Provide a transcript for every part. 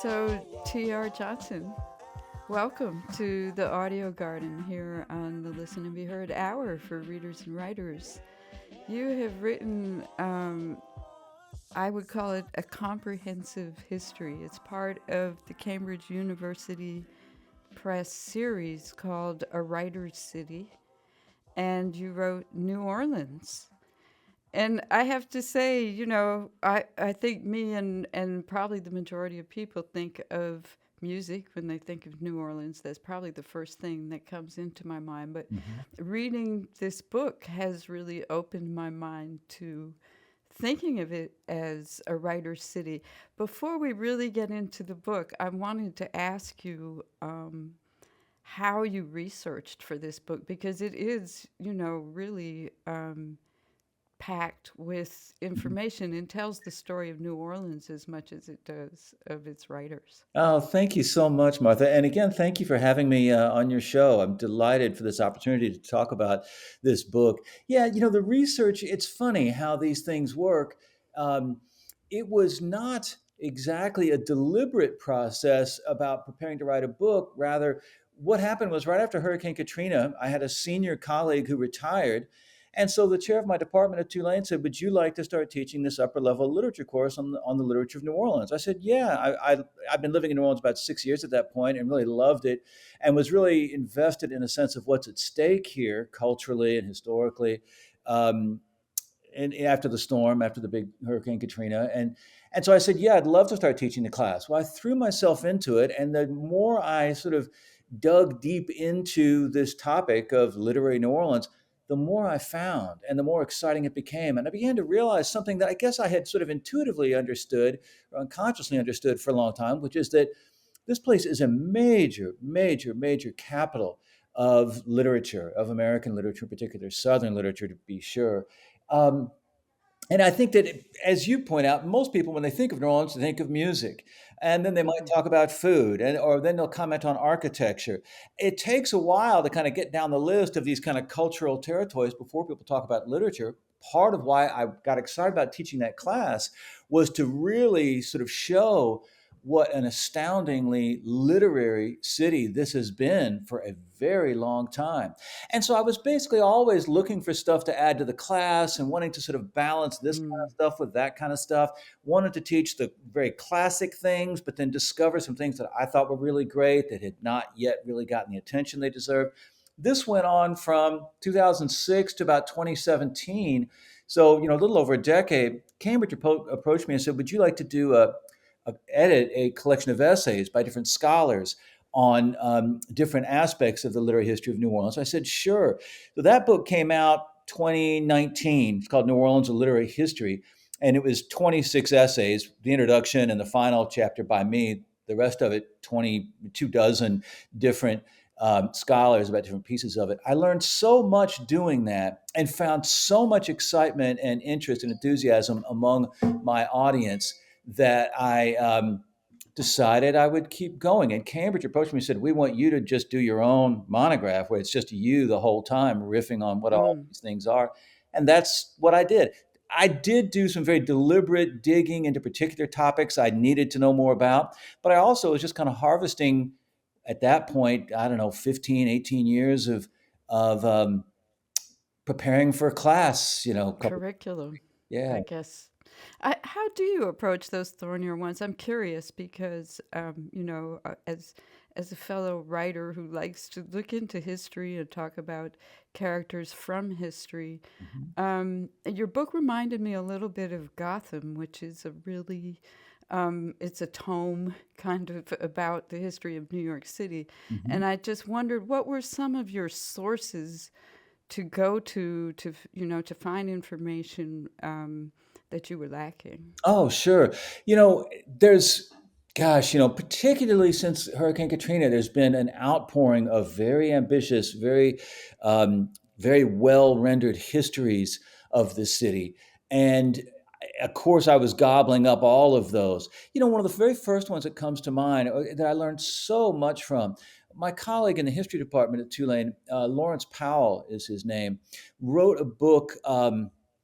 So, T.R. Johnson, welcome to the Audio Garden here on the Listen and Be Heard Hour for readers and writers. You have written, I would call it a comprehensive history. It's part of the Cambridge University Press series called A Writer's City, and you wrote New Orleans. And I have to say, I think me and probably the majority of people think of music when they think of New Orleans. That's probably the first thing that comes into my mind. But Mhm. reading this book has really opened my mind to thinking of it as a writer's city. Before we really get into the book, I wanted to ask you how you researched for this book because it is, really packed with Mhm. information and tells the story of New Orleans as much as it does of its writers. Oh, thank you so much, Martha. And again, thank you for having me on your show. I'm delighted for this opportunity to talk about this book. Yeah, the research, it's funny how these things work. Um, it was not exactly a deliberate process about preparing to write a book. Rather, what happened was right after Hurricane Katrina, I had a senior colleague who retired. And so the chair of my department at Tulane said, "Would you like to start teaching this upper level literature course on the literature of New Orleans?" I said, "Yeah, I've been living in New Orleans about 6 years at that point and really loved it and was really invested in a sense of what's at stake here culturally and historically. Um, and after the storm, after the big Hurricane Katrina. And so I said, "Yeah, I'd love to start teaching the class." Well, I threw myself into it. And the more I sort of dug deep into this topic of literary New Orleans, the more I found and the more exciting it became. And I began to realize something that I guess I had sort of intuitively understood or unconsciously understood for a long time, which is that this place is a major, major, major capital of literature, of American literature in particular, Southern literature to be sure. Um, and I think that, as you point out, most people, when they think of New Orleans, they think of music. And then they might Mhm. talk about food, or then they'll comment on architecture. It takes a while to kind of get down the list of these kind of cultural territories before people talk about literature. Part of why I got excited about teaching that class was to really sort of show what an astoundingly literary city this has been for a very long time. And so I was basically always looking for stuff to add to the class and wanting to sort of balance this kind of Mm. stuff with that kind of stuff. Wanted to teach the very classic things, but then discover some things that I thought were really great that had not yet really gotten the attention they deserved. This went on from 2006 to about 2017. So, a little over a decade. Cambridge approached me and said, "Would you like to do edit a collection of essays by different scholars on different aspects of the literary history of New Orleans?" I said, "Sure." So that book came out 2019. It's called New Orleans: A Literary History. And it was 26 essays, the introduction and the final chapter by me, the rest of it, 22 dozen different scholars about different pieces of it. I learned so much doing that and found so much excitement and interest and enthusiasm among my audience that I decided I would keep going. And Cambridge approached me and said, "We want you to just do your own monograph where it's just you the whole time riffing on what all Mm. these things are." And that's what I did. I did do some very deliberate digging into particular topics I needed to know more about, but I also was just kind of harvesting at that point, I don't know, 15, 18 years of preparing for a class, a couple, Curriculum, yeah. I guess. How do you approach those thornier ones? I'm curious because, as a fellow writer who likes to look into history and talk about characters from history, Mhm. your book reminded me a little bit of Gotham, which is a really, it's a tome kind of about the history of New York City. Mhm. And I just wondered, what were some of your sources to go to find information that you were lacking? Oh, sure. There's, gosh, particularly since Hurricane Katrina, there's been an outpouring of very ambitious, very well rendered histories of the city. And of course, I was gobbling up all of those. One of the very first ones that comes to mind that I learned so much from, my colleague in the history department at Tulane, Lawrence Powell is his name, wrote a book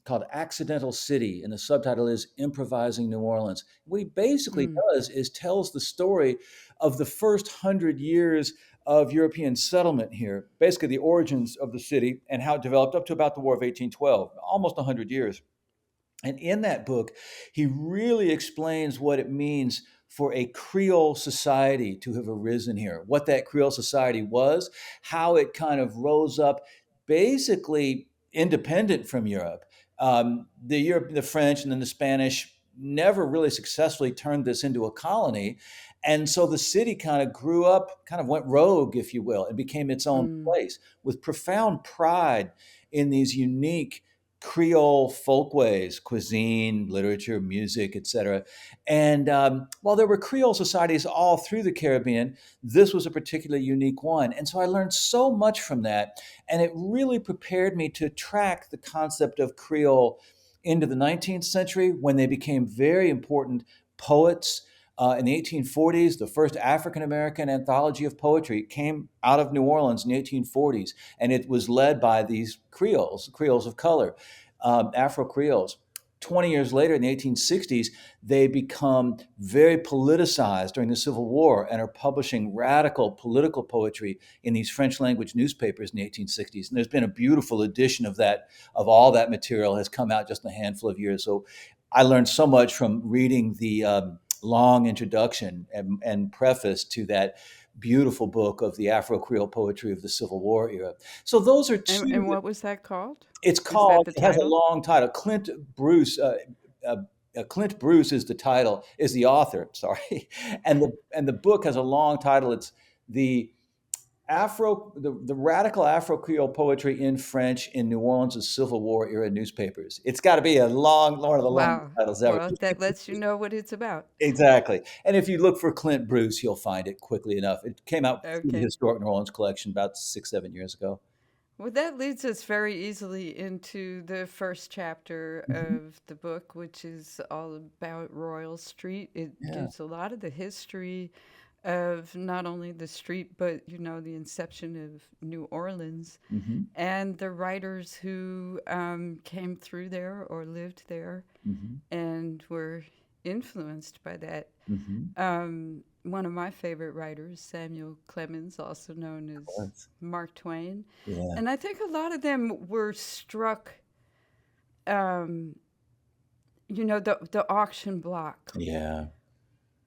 called Accidental City, and the subtitle is Improvising New Orleans. What he basically Mm. does is tells the story of the first 100 years of European settlement here, basically the origins of the city and how it developed up to about the War of 1812, almost 100 years. And in that book, he really explains what it means for a Creole society to have arisen here, what that Creole society was, how it kind of rose up basically independent from Europe. The French, and then the Spanish never really successfully turned this into a colony. And so the city kind of grew up, kind of went rogue, if you will, and became its own Mm. place with profound pride in these unique Creole folkways, cuisine, literature, music, etc. And while there were Creole societies all through the Caribbean, this was a particularly unique one. And so I learned so much from that. And it really prepared me to track the concept of Creole into the 19th century when they became very important poets. In the 1840s, the first African American anthology of poetry came out of New Orleans in the 1840s, and it was led by these Creoles, Creoles of color, Afro Creoles. 20 years later, in the 1860s, they become very politicized during the Civil War and are publishing radical political poetry in these French language newspapers in the 1860s. And there's been a beautiful edition of that, of all that material has come out just in a handful of years. So I learned so much from reading the long introduction and preface to that beautiful book of the Afro Creole poetry of the Civil War era. So those are And two. what was that called? It's Is that called. the It has a title? long title. Uh, Clint Bruce is the title. Is the author? Sorry, and the book has a long title. It's the the radical Afro Creole poetry in French in New Orleans' Civil War era newspapers. It's got to be a long, one of the longest Wow. titles ever. Well, that lets you know what it's about. Exactly. And if you look for Clint Bruce, you'll find it quickly enough. It came out through the Okay. Historic New Orleans collection about 6, 7 years ago. Well, that leads us very easily into the first chapter Mhm. of the book, which is all about Royal Street. It Yeah. gives a lot of the history of not only the street, but, the inception of New Orleans Hmm. and the writers who came through there or lived there Hmm. and were influenced by that. Hmm. One of my favorite writers, Samuel Clemens, also known Of as course. Mark Twain. Yeah. And I think a lot of them were struck, um, the auction block Yeah.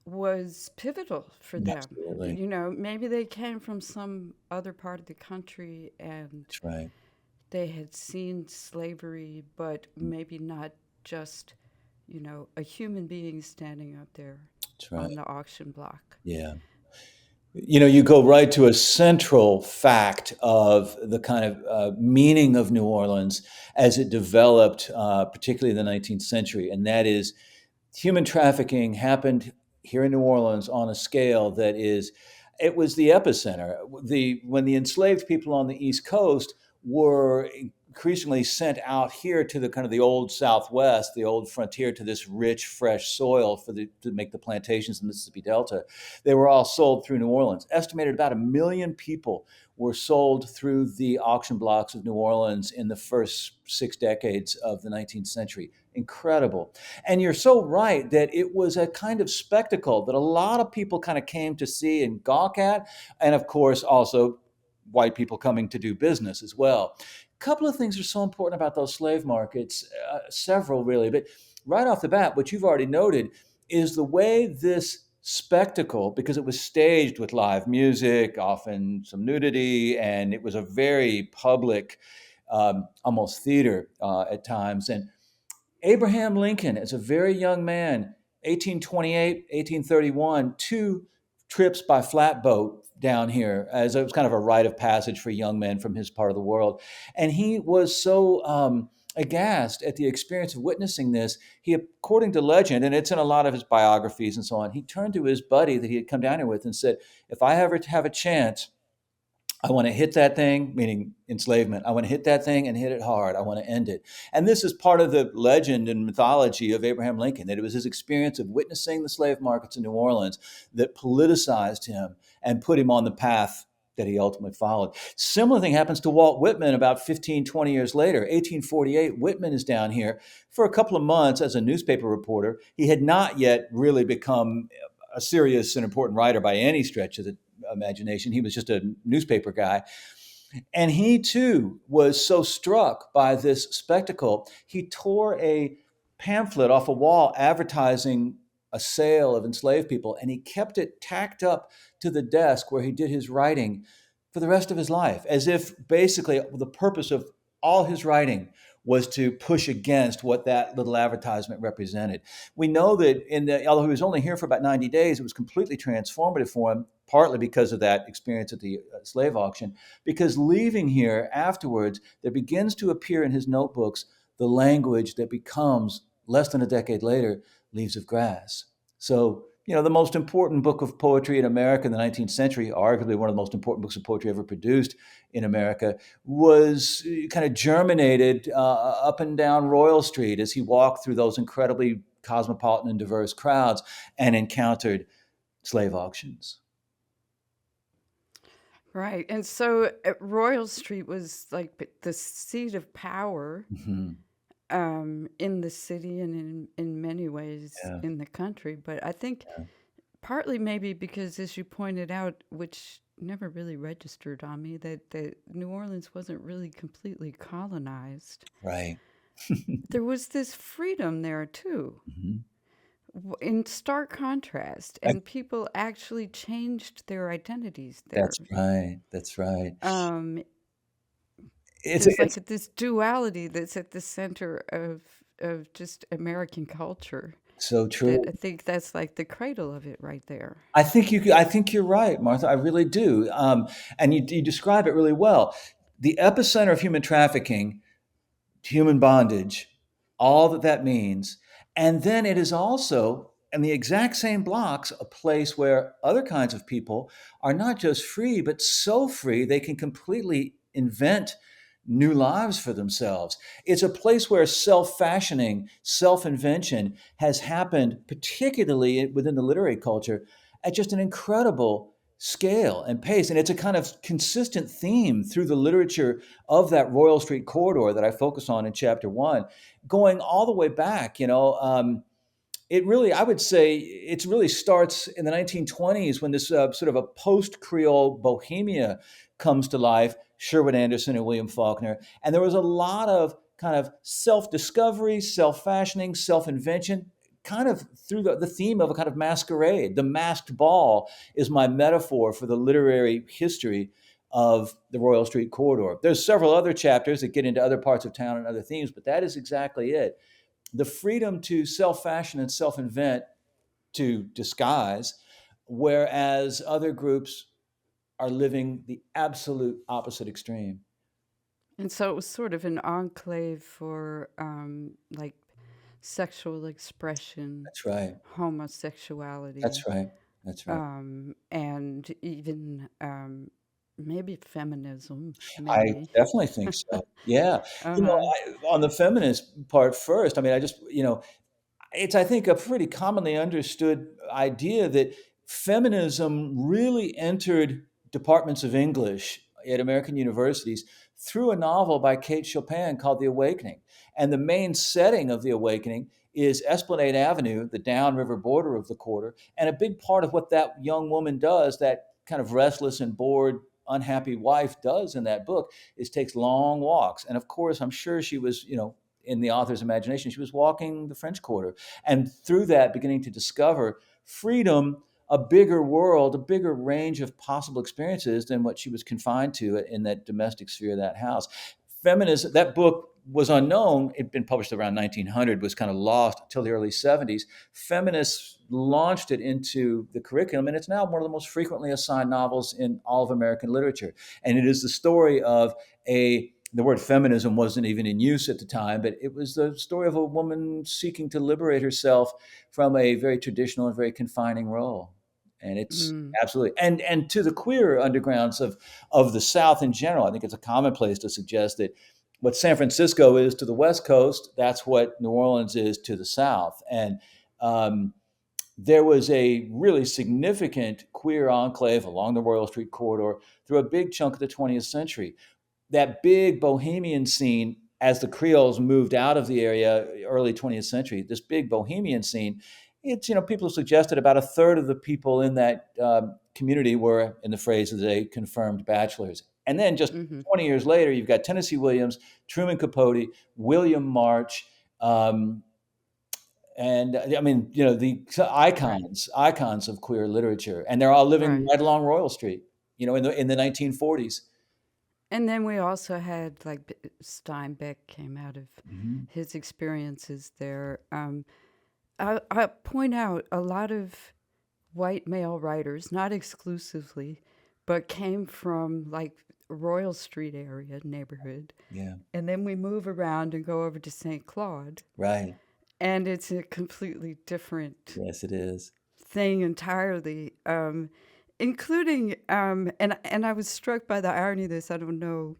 was pivotal for them. Absolutely. Maybe they came from some other part of the country and That's right. they had seen slavery, but maybe not just, a human being standing out there That's on right. the auction block. Yeah. You go right to a central fact of the kind of meaning of New Orleans as it developed, particularly in the 19th century, and that is human trafficking happened here in New Orleans on a scale that is, it was the epicenter. When the enslaved people on the East Coast were increasingly sent out here to the kind of the old Southwest, the old frontier, to this rich, fresh soil to make the plantations in the Mississippi Delta, they were all sold through New Orleans. Estimated about 1 million people were sold through the auction blocks of New Orleans in the first 6 decades of the 19th century. Incredible. And you're so right that it was a kind of spectacle that a lot of people kind of came to see and gawk at. And of course, also white people coming to do business as well. A couple of things are so important about those slave markets, several really. But right off the bat, what you've already noted is the way this spectacle, because it was staged with live music, often some nudity, and it was a very public, almost theater at times. And Abraham Lincoln, as a very young man, 1828, 1831, two trips by flatboat down here, as it was kind of a rite of passage for young men from his part of the world. And he was so aghast at the experience of witnessing this. He, according to legend, and it's in a lot of his biographies and so on, he turned to his buddy that he had come down here with and said, "If I ever have a chance, I want to hit that thing," meaning enslavement. "I want to hit that thing and hit it hard. I want to end it." And this is part of the legend and mythology of Abraham Lincoln, that it was his experience of witnessing the slave markets in New Orleans that politicized him and put him on the path that he ultimately followed. Similar thing happens to Walt Whitman about 15, 20 years later. 1848, Whitman is down here for a couple of months as a newspaper reporter. He had not yet really become a serious and important writer by any stretch of the imagination. He was just a newspaper guy. And he too was so struck by this spectacle, he tore a pamphlet off a wall advertising a sale of enslaved people, and he kept it tacked up to the desk where he did his writing for the rest of his life, as if basically the purpose of all his writing was to push against what that little advertisement represented. We know that although he was only here for about 90 days, it was completely transformative for him, partly because of that experience at the slave auction, because leaving here afterwards, there begins to appear in his notebooks the language that becomes, less than a decade later, Leaves of Grass. So, the most important book of poetry in America in the 19th century, arguably one of the most important books of poetry ever produced in America, was kind of germinated up and down Royal Street as he walked through those incredibly cosmopolitan and diverse crowds and encountered slave auctions. Right. And so Royal Street was like the seat of power in the city and in many ways Yeah. in the country. But I think partly maybe because, as you pointed out, which never really registered on me, that New Orleans wasn't really completely colonized. Right. There was this freedom there too, in stark contrast, and people actually changed their identities there. That's right. That's right. There's like this duality that's at the center of just American culture. So That true. I think that's like the cradle of it right there. I think you're right, Martha. I really do. And you describe it really well. The epicenter of human trafficking, human bondage, all that means. And then it is also, in the exact same blocks, a place where other kinds of people are not just free, but so free they can completely invent new lives for themselves. It's a place where self fashioning, self invention has happened, particularly within the literary culture, at just an incredible scale and pace. And it's a kind of consistent theme through the literature of that Royal Street corridor that I focus on in chapter one, going all the way back. It really, I would say, it really starts in the 1920s when this sort of a post-Creole bohemia comes to life, Sherwood Anderson and William Faulkner. And there was a lot of kind of self-discovery, self-fashioning, self-invention, kind of through the theme of a kind of masquerade. The masked ball is my metaphor for the literary history of the Royal Street corridor. There's several other chapters that get into other parts of town and other themes, but that is exactly it. The freedom to self-fashion and self-invent, to disguise, whereas other groups are living the absolute opposite extreme. And so it was sort of an enclave for like sexual expression, That's right. homosexuality, That's right. That's right. and even maybe feminism, I maybe. definitely think so. Yeah. Uh-huh. On the feminist part first, I mean, it's, I think, a pretty commonly understood idea that feminism really entered departments of English at American universities through a novel by Kate Chopin called The Awakening. And the main setting of The Awakening is Esplanade Avenue, the downriver border of the quarter. And a big part of what that young woman does, that kind of restless and bored, unhappy wife does in that book, is takes long walks. And of course, I'm sure she was, in the author's imagination, she was walking the French Quarter, and through that beginning to discover freedom, a bigger world, a bigger range of possible experiences than what she was confined to in that domestic sphere of that house. Feminism, that book was unknown. It'd been published around 1900, was kind of lost until the early 70s. Feminists launched it into the curriculum, and it's now one of the most frequently assigned novels in all of American literature. And it is the story of the word feminism wasn't even in use at the time, but it was the story of a woman seeking to liberate herself from a very traditional and very confining role. And it's Mm. absolutely, and to the queer undergrounds of the South in general, I think it's a commonplace to suggest that what San Francisco is to the West Coast, that's what New Orleans is to the South. And there was a really significant queer enclave along the Royal Street corridor through a big chunk of the 20th century. That big bohemian scene, as the Creoles moved out of the area early 20th century, this big bohemian scene, it's, people suggested about a third of the people in that community were, in the phrase of the day, confirmed bachelors. And then just Mm-hmm. 20 years later, you've got Tennessee Williams, Truman Capote, William March, um, and I mean, the Right. icons of queer literature, and they're all living Right. right along Royal Street, in the 1940s. And then we also had like Steinbeck came out of Hmm. his experiences there. I point out a lot of white male writers, not exclusively, but came from like Royal Street area neighborhood. Yeah, And then we move around and go over to St. Claude, right. and it's a completely different Yes, it is. thing entirely, including, and I was struck by the irony of this. I don't know,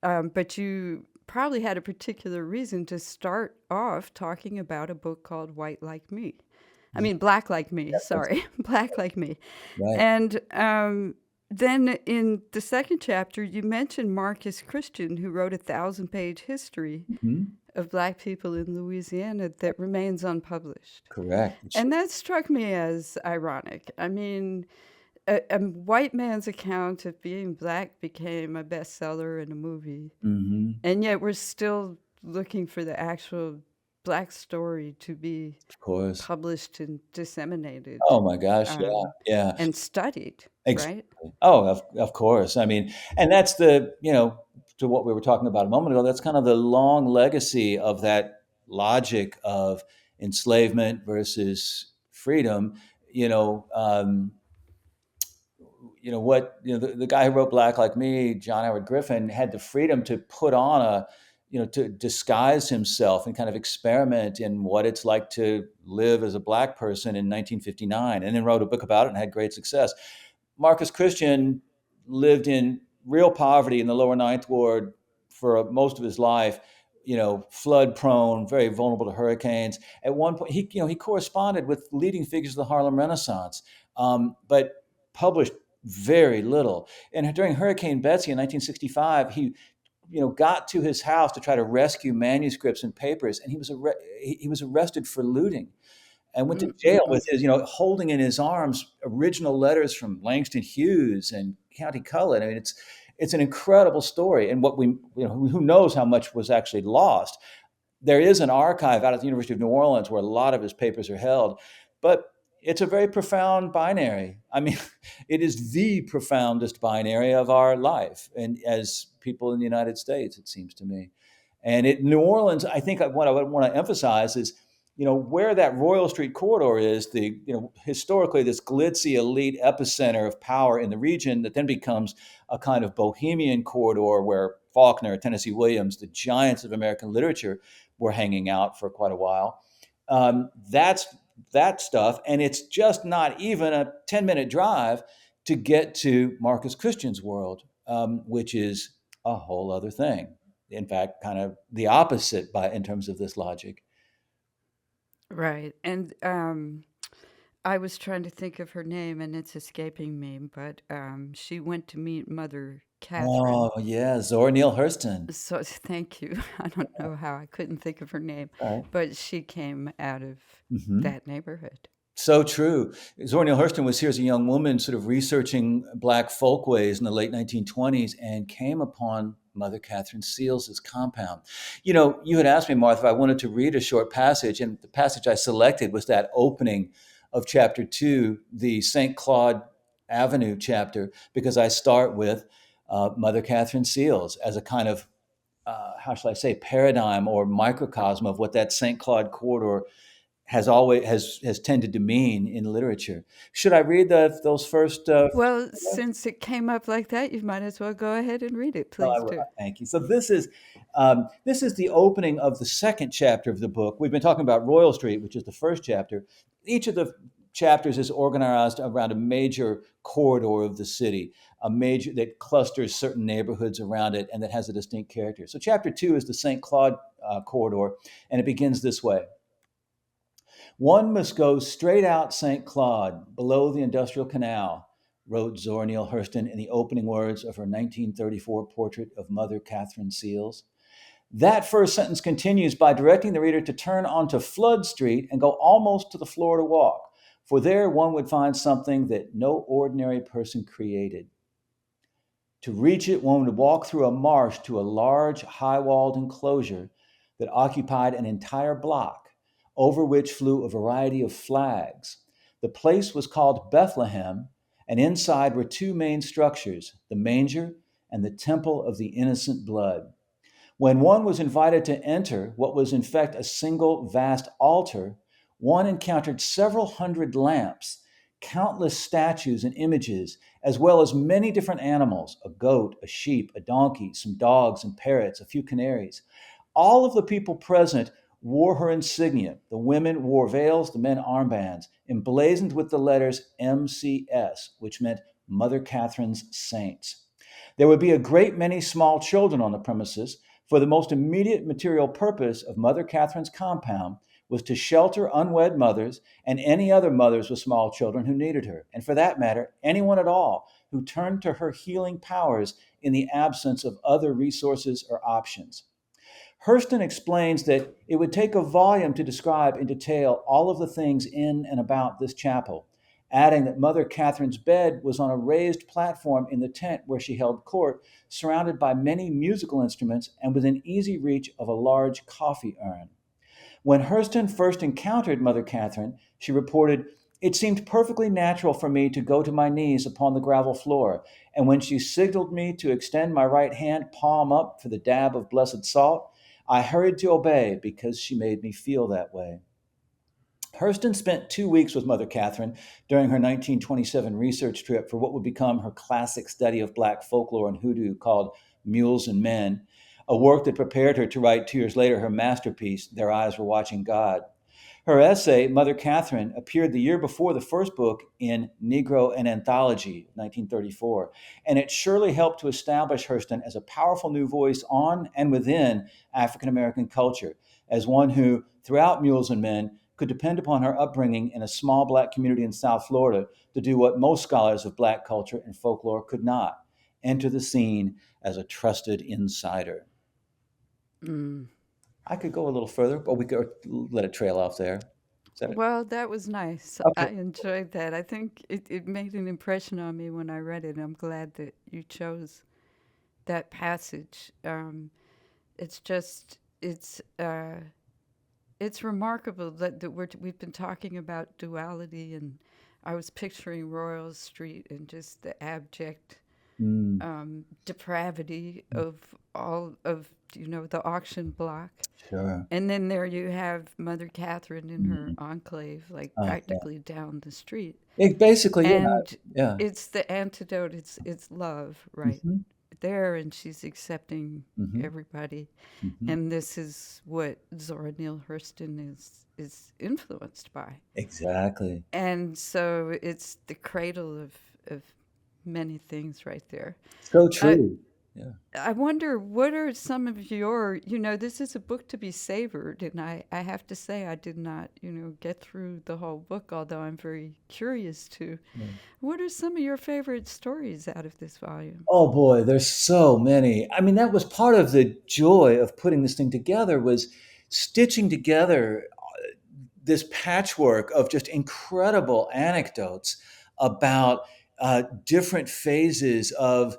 but you probably had a particular reason to start off talking about a book called White Like Me. I Yeah, mean, Black Like Me, that's sorry, Black Like Me. right. And then in the second chapter, you mentioned Marcus Christian, who wrote a 1,000-page history Hmm. of Black people in Louisiana that remains unpublished. Correct. And that struck me as ironic. I mean, a white man's account of being Black became a bestseller in a movie, Hmm. and yet we're still looking for the actual Black story to be Of course. published and disseminated, Oh my gosh. Yeah. um, Yeah. and studied, Exactly. right? Oh, of course. I mean, and that's to what we were talking about a moment ago, that's kind of the long legacy of that logic of enslavement versus freedom. You know, um, the guy who wrote Black Like Me, John Howard Griffin, had the freedom to put on to disguise himself and kind of experiment in what it's like to live as a Black person in 1959, and then wrote a book about it and had great success. Marcus Christian lived in real poverty in the lower Ninth Ward for most of his life. Flood prone, very vulnerable to hurricanes. At one point, he corresponded with leading figures of the Harlem Renaissance, but published very little. And during Hurricane Betsy in 1965, he got to his house to try to rescue manuscripts and papers, and he was arrested for looting and went to jail Mm-mm-mm. with his, holding in his arms original letters from Langston Hughes and County Cullen. I mean, it's an incredible story, and who knows how much was actually lost. There is an archive out at the University of New Orleans where a lot of his papers are held, but it's a very profound binary. I mean, it is the profoundest binary of our life, and as people in the United States, it seems to me. And New Orleans, I think what I would want to emphasize is, where that Royal Street corridor is, historically this glitzy elite epicenter of power in the region that then becomes a kind of bohemian corridor where Faulkner, Tennessee Williams, the giants of American literature, were hanging out for quite a while. That's that stuff, and it's just not even a 10-minute drive to get to Marcus Christian's world, which is a whole other thing. In fact, kind of the opposite in terms of this logic. Right. And I was trying to think of her name and it's escaping me, but she went to meet Mother Catherine. Oh yeah, Zora Neale Hurston. So thank you. I don't know how I couldn't think of her name, Right. but she came out of Hmm. that neighborhood. So true. Zora Neale Hurston was here as a young woman, sort of researching Black folkways in the late 1920s, and came upon Mother Catherine Seals's compound. You had asked me, Martha, if I wanted to read a short passage, and the passage I selected was that opening of chapter 2, the St. Claude Avenue chapter, because I start with Mother Catherine Seals as a kind of how shall I say, paradigm or microcosm of what that St. Claude corridor has tended to mean in literature. Should I read those first? Well, since it came up like that, you might as well go ahead and read it. Oh, Please do. thank you. So this is the opening of the second chapter of the book. We've been talking about Royal Street, which is the first chapter. Each of the chapters is organized around a major corridor of the city, a major that clusters certain neighborhoods around it, and that has a distinct character. So chapter 2 is the St. Claude corridor, and it begins this way. One must go straight out St. Claude, below the Industrial Canal, wrote Zora Neale Hurston in the opening words of her 1934 portrait of Mother Catherine Seals. That first sentence continues by directing the reader to turn onto Flood Street and go almost to the Florida Walk, for there one would find something that no ordinary person created. To reach it, one would walk through a marsh to a large, high walled enclosure that occupied an entire block, over which flew a variety of flags. The place was called Bethlehem, and inside were two main structures, the manger and the temple of the innocent blood. When one was invited to enter what was in fact a single vast altar, one encountered several hundred lamps, countless statues and images, as well as many different animals, a goat, a sheep, a donkey, some dogs and parrots, a few canaries. All of the people present wore her insignia. The women wore veils, the men armbands, emblazoned with the letters MCS, which meant Mother Catherine's Saints. There would be a great many small children on the premises, for the most immediate material purpose of Mother Catherine's compound was to shelter unwed mothers and any other mothers with small children who needed her, and for that matter, anyone at all who turned to her healing powers in the absence of other resources or options. Hurston explains that it would take a volume to describe in detail all of the things in and about this chapel, adding that Mother Catherine's bed was on a raised platform in the tent where she held court, surrounded by many musical instruments and within easy reach of a large coffee urn. When Hurston first encountered Mother Catherine, she reported, "It seemed perfectly natural for me to go to my knees upon the gravel floor, and when she signaled me to extend my right hand palm up for the dab of blessed salt, I hurried to obey because she made me feel that way." Hurston spent 2 weeks with Mother Catherine during her 1927 research trip for what would become her classic study of Black folklore and hoodoo called Mules and Men, a work that prepared her to write 2 years later her masterpiece, Their Eyes Were Watching God. Her essay, Mother Catherine, appeared the year before the first book in Negro and Anthology, 1934, and it surely helped to establish Hurston as a powerful new voice on and within African American culture, as one who, throughout Mules and Men, could depend upon her upbringing in a small Black community in South Florida to do what most scholars of Black culture and folklore could not: enter the scene as a trusted insider. Mm. I could go a little further, but we could let it trail off there. Is that it? Well, that was nice. I Okay. enjoyed that. I think it made an impression on me when I read it. I'm glad that you chose that passage. It's just, it's remarkable that we've been talking about duality, and I was picturing Royal Street and just the abject Mm, depravity of all of the auction block. sure. And then there you have Mother Catherine in her Mhm. enclave, like Yeah. practically down the street. Basically, yeah. And Yeah. it's the antidote. It's love, right Hmm. there, and she's accepting Hmm. everybody. Hmm. And this is what Zora Neale Hurston is influenced by. Exactly. And so it's the cradle of many things right there. So I true. Yeah. I wonder what are some of your, this is a book to be savored, and I have to say I did not, get through the whole book, although I'm very curious to. Yeah. What are some of your favorite stories out of this volume? Oh boy, there's so many. I mean, that was part of the joy of putting this thing together was stitching together this patchwork of just incredible anecdotes about different phases of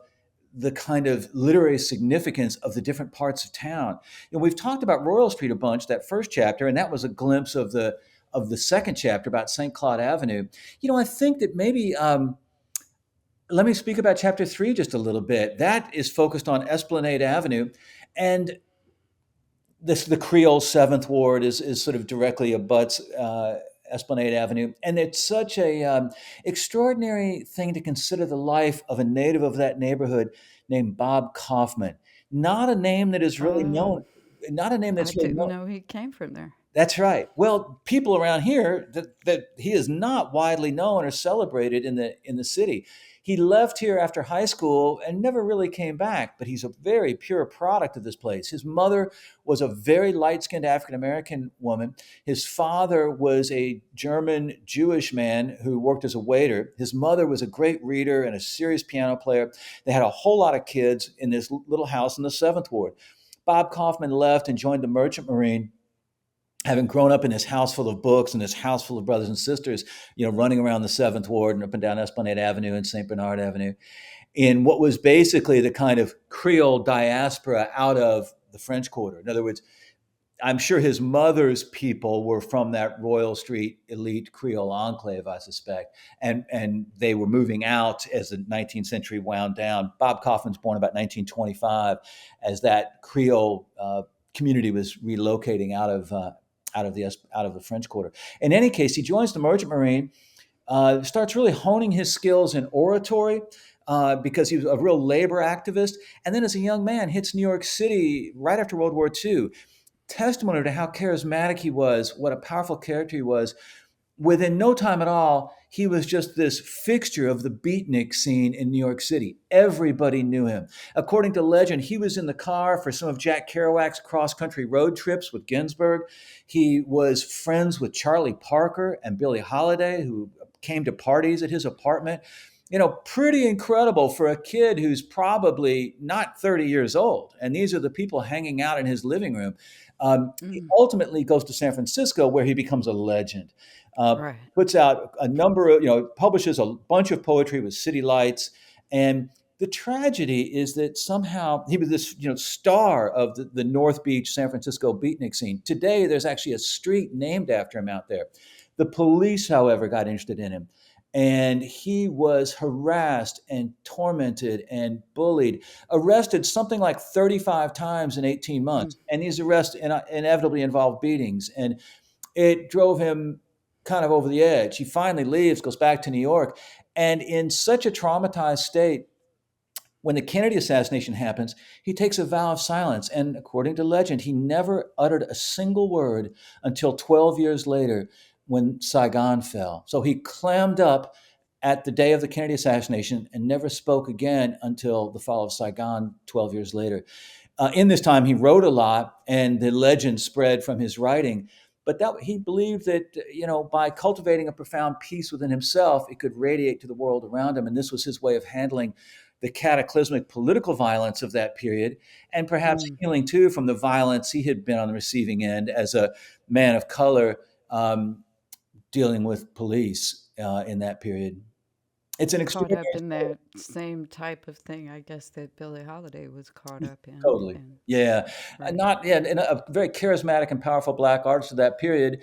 the kind of literary significance of the different parts of town. We've talked about Royal Street a bunch, that first chapter, and that was a glimpse of the second chapter about St. Claude Avenue. I think that maybe let me speak about chapter 3 just a little bit. That is focused on Esplanade Avenue, and the Creole Seventh Ward is sort of directly abuts Esplanade Avenue, and it's such a extraordinary thing to consider the life of a native of that neighborhood named Bob Kaufman. Not a name that is really known. Oh, Not a name I that's really didn't known. know he came from there. That's right. Well, people around here that he is not widely known or celebrated in the city. He left here after high school and never really came back, but he's a very pure product of this place. His mother was a very light-skinned African American woman. His father was a German Jewish man who worked as a waiter. His mother was a great reader and a serious piano player. They had a whole lot of kids in this little house in the 7th Ward. Bob Kaufman left and joined the Merchant Marine, having grown up in this house full of books and this house full of brothers and sisters, running around the 7th Ward and up and down Esplanade Avenue and St. Bernard Avenue, in what was basically the kind of Creole diaspora out of the French Quarter. In other words, I'm sure his mother's people were from that Royal Street elite Creole enclave, I suspect, and they were moving out as the 19th century wound down. Bob Kaufman's born about 1925, as that Creole community was relocating out of the French Quarter. In any case, he joins the Merchant Marine, starts really honing his skills in oratory. Because he was a real labor activist. And then as a young man, hits New York City right after World War II. Testimony to how charismatic he was, what a powerful character he was. Within no time at all, he was just this fixture of the beatnik scene in New York City. Everybody knew him. According to legend, he was in the car for some of Jack Kerouac's cross-country road trips with Ginsberg. He was friends with Charlie Parker and Billie Holiday, who came to parties at his apartment. Pretty incredible for a kid who's probably not 30 years old. And these are the people hanging out in his living room. He ultimately goes to San Francisco, where he becomes a legend. Right. Puts out a number of, publishes a bunch of poetry with City Lights. And the tragedy is that somehow he was this, star of the North Beach, San Francisco beatnik scene. Today, there's actually a street named after him out there. The police, however, got interested in him. And he was harassed and tormented and bullied, arrested something like 35 times in 18 months. And these arrests inevitably involved beatings. And it drove him kind of over the edge. He finally leaves, goes back to New York. And in such a traumatized state, when the Kennedy assassination happens, he takes a vow of silence. And according to legend, he never uttered a single word until 12 years later, when Saigon fell. So he clammed up at the day of the Kennedy assassination and never spoke again until the fall of Saigon 12 years later. In this time, he wrote a lot, and the legend spread from his writing. But he believed that, by cultivating a profound peace within himself, it could radiate to the world around him. And this was his way of handling the cataclysmic political violence of that period, and perhaps healing too from the violence he had been on the receiving end as a man of color, dealing with police in that period. It's an Caught extraordinary up in story. that same type of thing, I guess, that Billie Holiday was caught up in. Totally. And Yeah. right. And a very charismatic and powerful Black artist of that period,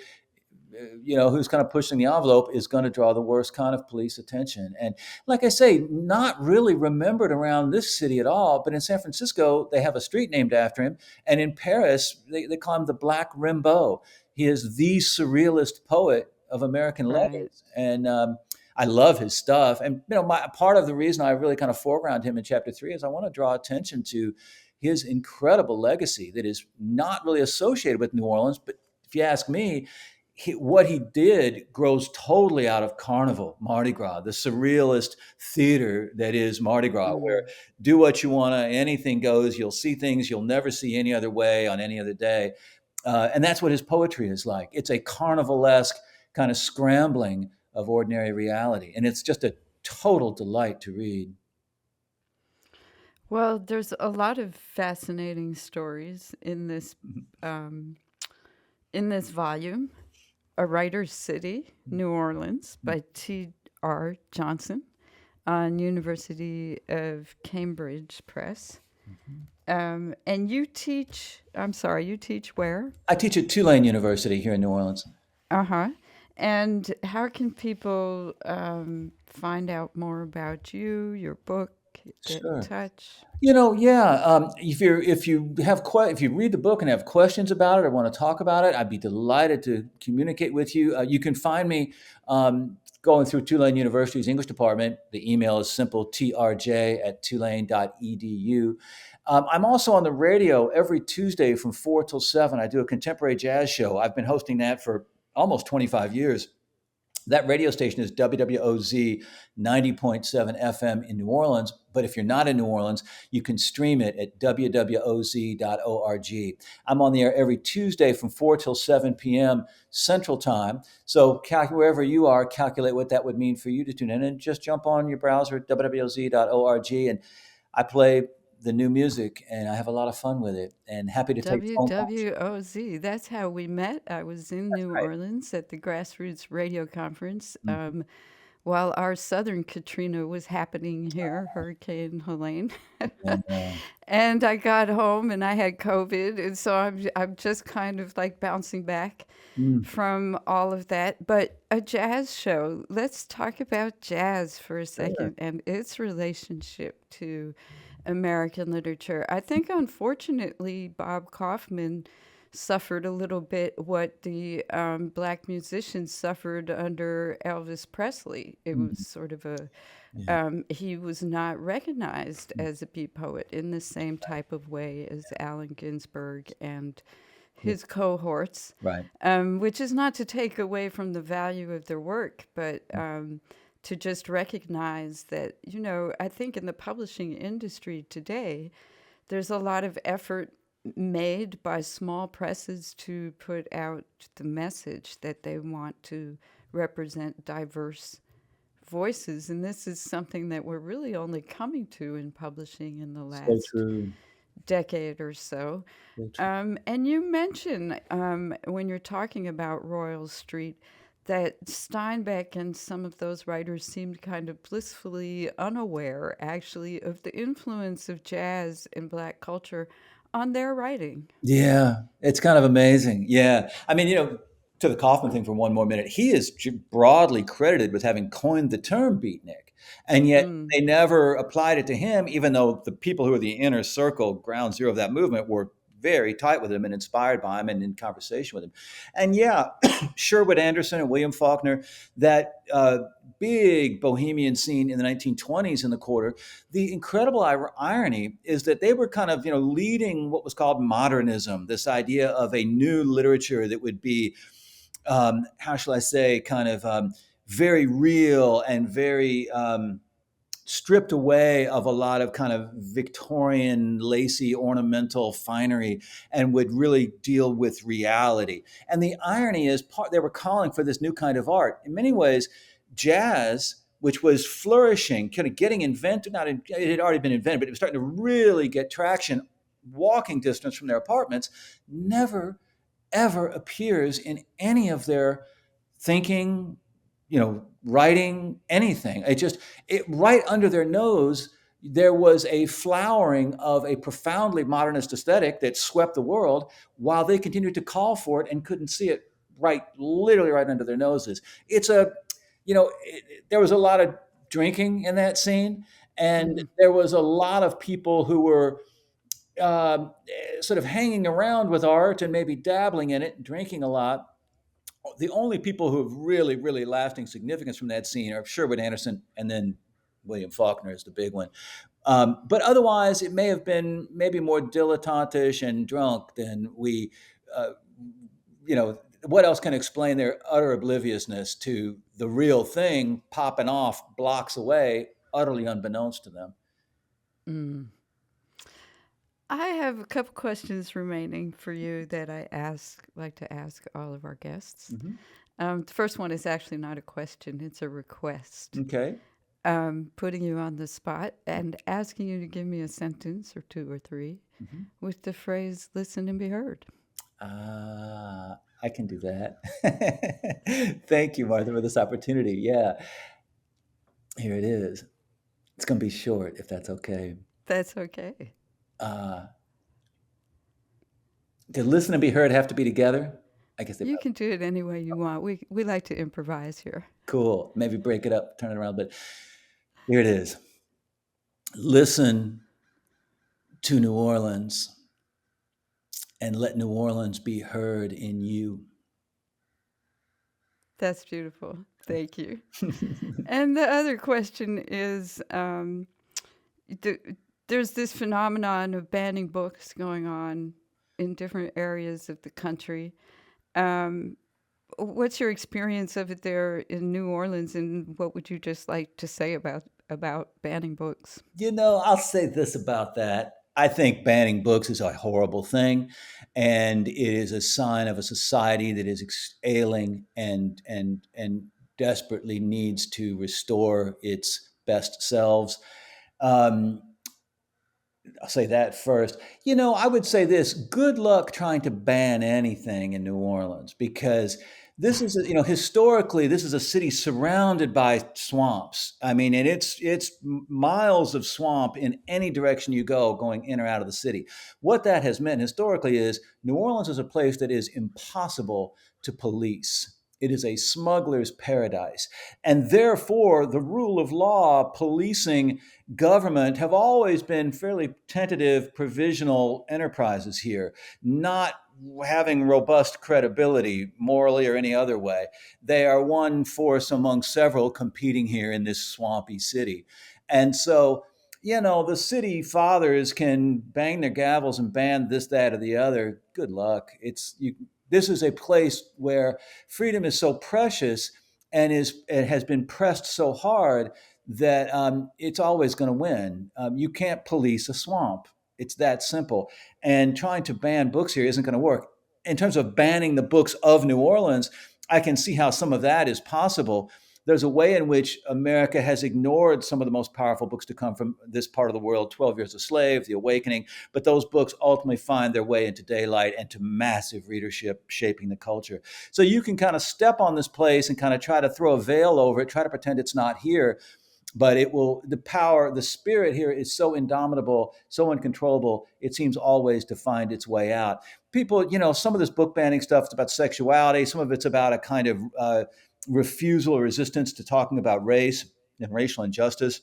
who's kind of pushing the envelope, is going to draw the worst kind of police attention. And like I say, not really remembered around this city at all. But in San Francisco, they have a street named after him. And in Paris, they call him the Black Rimbaud. He is the surrealist poet of American Right. letters. And I love his stuff. And part of the reason I really kind of foreground him in chapter 3 is I want to draw attention to his incredible legacy that is not really associated with New Orleans. But if you ask me, what he did grows totally out of Carnival, Mardi Gras, the surrealist theater that is Mardi Gras, where do what you want to, anything goes. You'll see things you'll never see any other way on any other day. And that's what his poetry is like. It's a carnivalesque kind of scrambling of ordinary reality. And it's just a total delight to read. Well, there's a lot of fascinating stories um, in this volume, A Writer's City, New Orleans, by T.R. Johnson on University of Cambridge Press. And you teach, you teach where? I teach at Tulane University here in New Orleans. Uh-huh. And how can people find out more about you, your book, get in Sure. touch? If if you read the book and have questions about it or want to talk about it, I'd be delighted to communicate with you. You can find me going through Tulane University's English department. The email is simple, trj@tulane.edu. I'm also on the radio every Tuesday from 4 till 7. I do a contemporary jazz show. I've been hosting that for almost 25 years. That radio station is WWOZ 90.7 FM in New Orleans. But if you're not in New Orleans, you can stream it at wwoz.org. I'm on the air every Tuesday from 4 till 7 p.m. Central Time. So wherever you are, calculate what that would mean for you to tune in and just jump on your browser at wwoz.org. And I play the new music and I have a lot of fun with it and happy to take phone calls. WWOZ. That's how we met. I was in New Right. Orleans at the Grassroots Radio Conference Mhm. while our Southern Katrina was happening here, Hurricane Helene. Yeah. And I got home and I had COVID. And so I'm just kind of like bouncing back Mm. from all of that. But a jazz show, let's talk about jazz for a Sure. second and its relationship to American literature. I think, unfortunately, Bob Kaufman suffered a little bit what the black musicians suffered under Elvis Presley. It was Mhm. sort of a Yeah. he was not recognized as a beat poet in the same type of way as Allen Ginsberg and Yeah. his cohorts, Right. which is not to take away from the value of their work, but to just recognize that, I think in the publishing industry today, there's a lot of effort made by small presses to put out the message that they want to represent diverse voices. And this is something that we're really only coming to in publishing in the So last true. decade or so. So true. And you mentioned when you're talking about Royal Street that Steinbeck and some of those writers seemed kind of blissfully unaware, actually, of the influence of jazz and black culture on their writing. Yeah, it's kind of amazing. Yeah. I mean, to the Kaufman thing for one more minute, he is broadly credited with having coined the term beatnik. And yet Mm, they never applied it to him, even though the people who are the inner circle, ground zero of that movement, were very tight with him and inspired by him and in conversation with him. And yeah, Sherwood Anderson and William Faulkner, that big bohemian scene in the 1920s in the quarter, the incredible irony is that they were kind of leading what was called modernism, this idea of a new literature that would be how shall I say, kind of very real and very stripped away of a lot of kind of Victorian, lacy, ornamental finery, and would really deal with reality. And the irony is, they were calling for this new kind of art. In many ways, jazz, which was flourishing, kind of getting invented, it had already been invented, but it was starting to really get traction, walking distance from their apartments, never ever appears in any of their thinking, writing, anything. It right under their nose, there was a flowering of a profoundly modernist aesthetic that swept the world while they continued to call for it and couldn't see it literally right under their noses. It's there was a lot of drinking in that scene, and mm, there was a lot of people who were sort of hanging around with art and maybe dabbling in it, drinking a lot. The only people who have really, really lasting significance from that scene are Sherwood Anderson and then William Faulkner is the big one. But otherwise, it may have been maybe more dilettantish and drunk than we, uh, what else can explain their utter obliviousness to the real thing popping off blocks away, utterly unbeknownst to them? mm. I have a couple questions remaining for you that like to ask all of our guests. Hmm. The first one is actually not a question; it's a request. Okay. Putting you on the spot and asking you to give me a sentence or two or three Hmm. with the phrase "listen and be heard." I can do that. Thank you, Martha, for this opportunity. Yeah, here it is. It's going to be short, if that's okay. That's okay. Uh, did listen and be heard have to be together? I guess they You probably. can do it any way you want. We like to improvise here. Cool. Maybe break it up, turn it around. But here it is. Listen to New Orleans and let New Orleans be heard in you. That's beautiful. Thank you. And the other question is, th- there's this phenomenon of banning books going on in different areas of the country. Um, what's your experience of it there in New Orleans, and what would you just like to say about banning books? I'll say this about that. I think banning books is a horrible thing, and it is a sign of a society that is ailing and desperately needs to restore its best selves. Um, I'll say that first. I would say this: good luck trying to ban anything in New Orleans, because historically, this is a city surrounded by swamps. I mean, and it's miles of swamp in any direction you go, going in or out of the city. What that has meant historically is New Orleans is a place that is impossible to police. It is a smuggler's paradise. And therefore, the rule of law, policing, government have always been fairly tentative, provisional enterprises here, not having robust credibility morally or any other way. They are one force among several competing here in this swampy city. And so, the city fathers can bang their gavels and ban this, that, or the other. Good luck. This is a place where freedom is so precious and it has been pressed so hard that it's always going to win. You can't police a swamp. It's that simple. And trying to ban books here isn't going to work. In terms of banning the books of New Orleans, I can see how some of that is possible. There's a way in which America has ignored some of the most powerful books to come from this part of the world: 12 Years a Slave, The Awakening. But those books ultimately find their way into daylight and to massive readership, shaping the culture. So you can kind of step on this place and kind of try to throw a veil over it, try to pretend it's not here. But the spirit here is so indomitable, so uncontrollable, it seems always to find its way out. People, some of this book banning stuff is about sexuality. Some of it's about a kind of refusal or resistance to talking about race and racial injustice.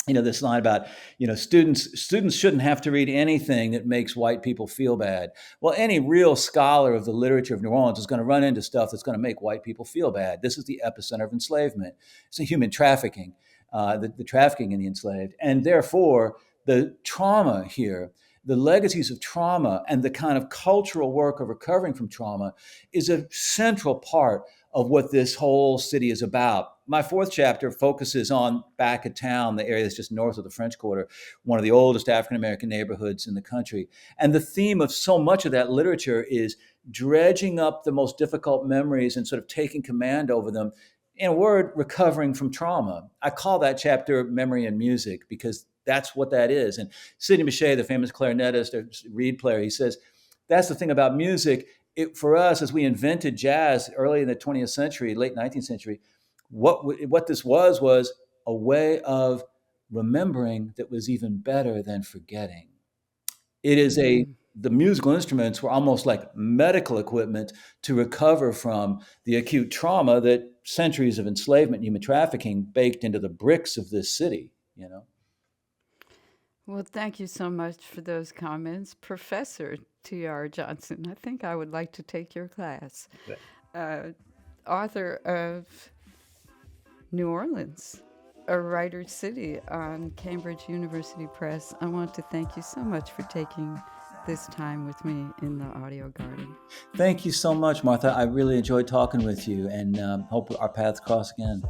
This line about, students shouldn't have to read anything that makes white people feel bad. Well, any real scholar of the literature of New Orleans is going to run into stuff that's going to make white people feel bad. This is the epicenter of enslavement. It's a human trafficking, the trafficking in the enslaved. And therefore, the trauma here, the legacies of trauma and the kind of cultural work of recovering from trauma is a central part of what this whole city is about. My fourth chapter focuses on back of town, the area that's just north of the French Quarter, one of the oldest African-American neighborhoods in the country. And the theme of so much of that literature is dredging up the most difficult memories and sort of taking command over them. In a word, recovering from trauma. I call that chapter Memory and Music, because that's what that is. And Sidney Bechet, the famous clarinetist or reed player, he says, that's the thing about music. For us, as we invented jazz early in the 20th century, late 19th century, what this was a way of remembering that was even better than forgetting. It is the musical instruments were almost like medical equipment to recover from the acute trauma that centuries of enslavement and human trafficking baked into the bricks of this city. Well, thank you so much for those comments, Professor T.R. Johnson. I think I would like to take your class. Author of New Orleans, a writer's city on Cambridge University Press. I want to thank you so much for taking this time with me in the audio garden. Thank you so much, Martha. I really enjoyed talking with you, and hope our paths cross again.